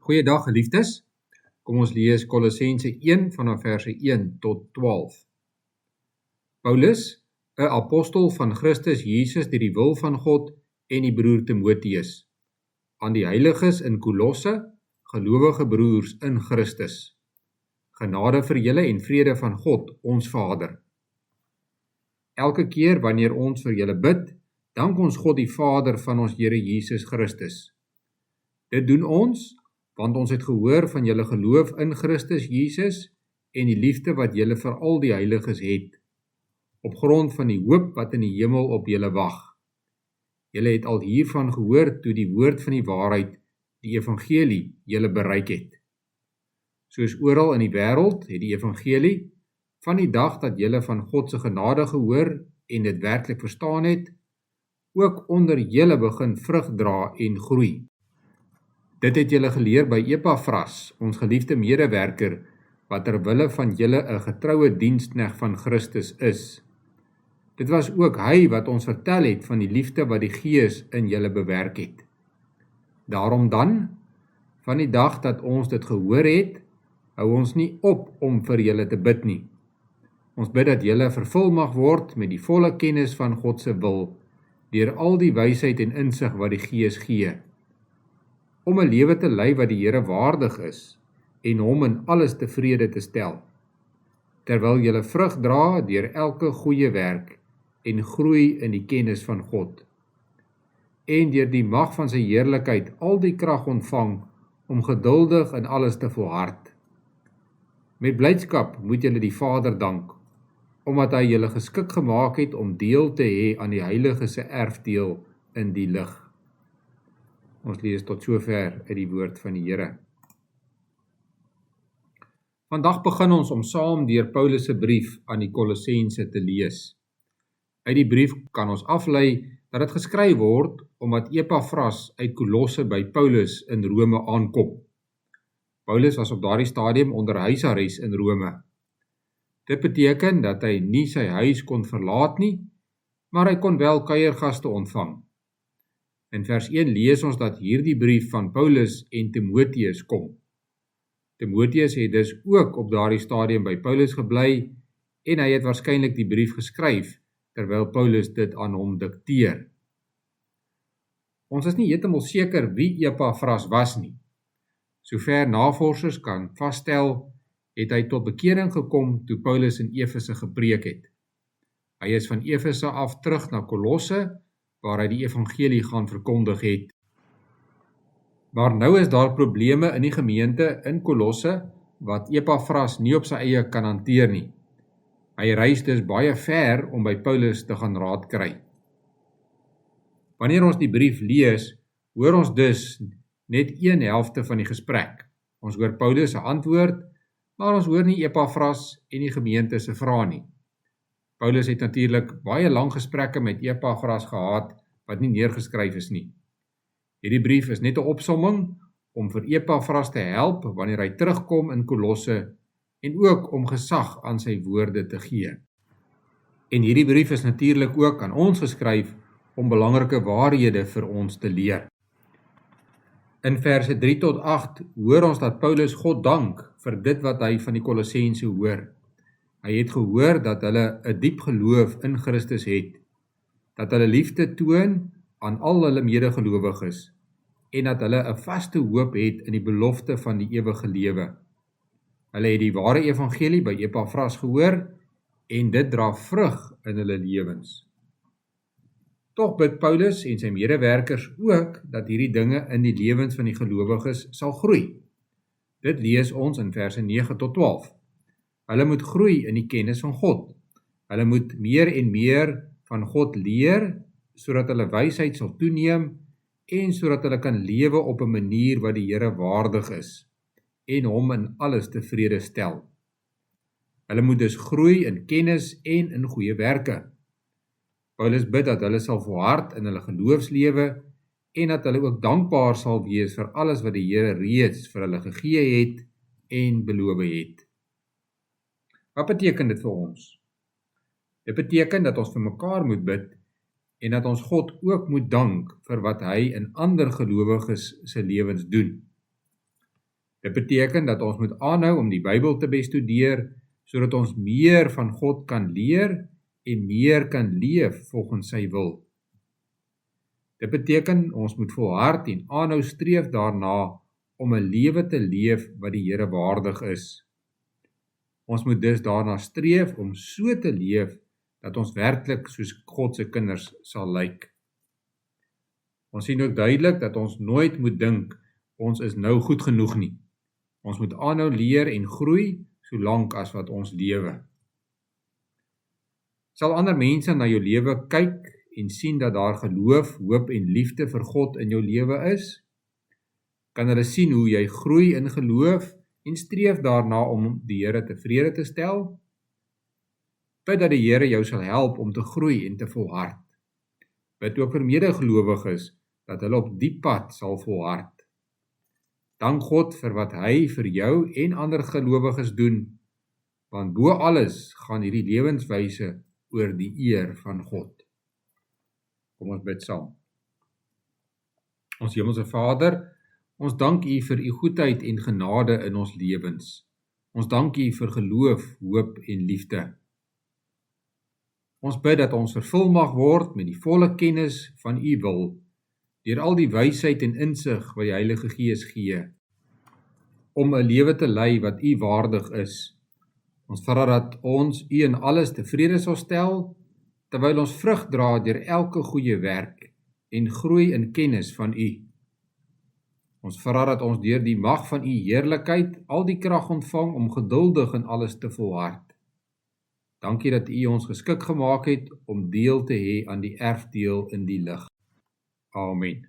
Goeiedag geliefdes, kom ons lees Kolossense 1 vanaf verse 1 tot 12. Paulus, 'n apostel van Christus Jesus deur die wil van God en die broer Timoteus, aan die heiliges in Kolosse, gelowige broers in Christus. Genade vir julle en vrede van God, ons Vader. Elke keer wanneer ons vir julle bid, dank ons God die Vader van ons Here Jesus Christus. Dit doen ons, want ons het gehoor van julle geloof in Christus Jesus en die liefde wat julle vir al die heiliges het, op grond van die hoop wat in die hemel op julle wag. Julle het al hiervan gehoor toe die woord van die waarheid, die evangelie, julle bereik het. Soos oral in die wêreld het die evangelie, van die dag dat julle van God se genade gehoor en dit werklik verstaan het, ook onder julle begin vrug dra en groei. Dit het julle geleer by Epaphras, ons geliefde medewerker, wat ter wille van julle 'n getroue diensknegt van Christus is. Dit was ook hy wat ons vertel het van die liefde wat die Gees in julle bewerk het. Daarom dan, van die dag dat ons dit gehoor het, hou ons nie op om vir julle te bid nie. Ons bid dat julle vervul mag word met die volle kennis van God se wil, deur al die wysheid en insig wat die Gees gee, om 'n lewe te lei wat die Here waardig is, en hom in alles tevrede te stel, terwyl julle vrug dra deur elke goeie werk, en groei in die kennis van God, en deur die mag van sy heerlikheid al die krag ontvang, om geduldig in alles te volhard. Met blydskap moet julle die Vader dank, omdat hy julle geskik gemaak het om deel te hê aan die heiliges se erfdeel in die lig. Ons lees tot sover uit die woord van die Here. Vandag begin ons om saam deur Paulus se brief aan die Kolossense te lees. Uit die brief kan ons aflei dat dit geskryf word omdat Epaphras uit Kolosse by Paulus in Rome aankom. Paulus was op daardie stadium onder huisarrest in Rome. Dit beteken dat hy nie sy huis kon verlaat nie, maar hy kon wel kuiergaste ontvang. In vers 1 lees ons dat hierdie brief van Paulus en Timoteus kom. Timoteus het dus ook op daardie stadium by Paulus gebly en hy het waarskynlik die brief geskryf terwyl Paulus dit aan hom dikteer. Ons is nie heeltemal seker wie Epaphras was nie. Sover navorsers kan vasstel, het hy tot bekering gekom toe Paulus in Efese gepreek het. Hy is van Efese af terug na Kolosse, waar hy die evangelie gaan verkondig het. Maar nou is daar probleme in die gemeente in Kolosse, wat Epaphras nie op sy eie kan hanteer nie. Hy reis dus baie ver om by Paulus te gaan raad kry. Wanneer ons die brief lees, hoor ons dus net een helfte van die gesprek. Ons hoor Paulus se antwoord, maar ons hoor nie Epaphras en die gemeente se vrae nie. Paulus het natuurlik baie lang gesprekke met Epaphras gehad, wat nie neergeskryf is nie. Hierdie brief is net 'n opsomming om vir Epaphras te help wanneer hy terugkom in Kolosse en ook om gesag aan sy woorde te gee. En hierdie brief is natuurlik ook aan ons geskryf om belangrike waarhede vir ons te leer. In verse 3 tot 8 hoor ons dat Paulus God dank vir dit wat hy van die Kolossense hoor. Hy het gehoor dat hulle 'n diep geloof in Christus het, dat hulle liefde toon aan al hulle medegelowiges en dat hulle 'n vaste hoop het in die belofte van die ewige lewe. Hulle het die ware evangelie by Epaphras gehoor en dit dra vrug in hulle lewens. Tog bid Paulus en sy medewerkers ook dat hierdie dinge in die lewens van die gelowiges sal groei. Dit lees ons in verse 9 tot 12. Hulle moet groei in die kennis van God. Hulle moet meer en meer van God leer, sodat hulle wysheid sal toeneem en sodat hulle kan lewe op 'n manier wat die Here waardig is en hom in alles tevrede stel. Hulle moet dus groei in kennis en in goeie werke. Paulus bid dat hulle sal volhard in hulle geloofslewe en dat hulle ook dankbaar sal wees vir alles wat die Here reeds vir hulle gegee het en beloof het. Wat beteken dit vir ons? Dit beteken dat ons vir mekaar moet bid en dat ons God ook moet dank vir wat hy in ander gelowiges se lewens doen. Dit beteken dat ons moet aanhou om die Bybel te bestudeer, sodat ons meer van God kan leer en meer kan leef volgens sy wil. Dit beteken ons moet volhard en aanhou streef daarna om 'n lewe te leef wat die Here waardig is. Ons moet dus daarna streef om so te leef dat ons werklik soos God se kinders sal lyk. Ons sien ook duidelik dat ons nooit moet dink ons is nou goed genoeg nie. Ons moet aanhou leer en groei solank as wat ons lewe. Sal ander mense na jou lewe kyk en sien dat daar geloof, hoop en liefde vir God in jou lewe is? Kan hulle sien hoe jy groei in geloof en streef daarna om die Here tevrede te stel? Bid dat die Here jou sal help om te groei en te volhard. Bid ook vir medegelowiges dat hulle op die pad sal volhard. Dank God vir wat hy vir jou en ander gelowiges doen, want bo alles gaan hierdie lewenswyse oor die eer van God. Kom ons bid saam. Ons Hemelse Vader, ons dank U vir U goedheid en genade in ons lewens. Ons dank U vir geloof, hoop en liefde. Ons bid dat ons vervul mag word met die volle kennis van U wil, deur al die wysheid en insig wat die Heilige Gees gee, om 'n lewe te lei wat U waardig is. Ons vra dat ons U in alles tevrede sal stel, terwyl ons vrug dra deur elke goeie werk en groei in kennis van U. Ons vra dat ons deur die mag van U heerlikheid al die krag ontvang om geduldig in alles te volhard. Dankie dat U ons geskik gemaak het om deel te hê aan die erfdeel in die lig. Amen.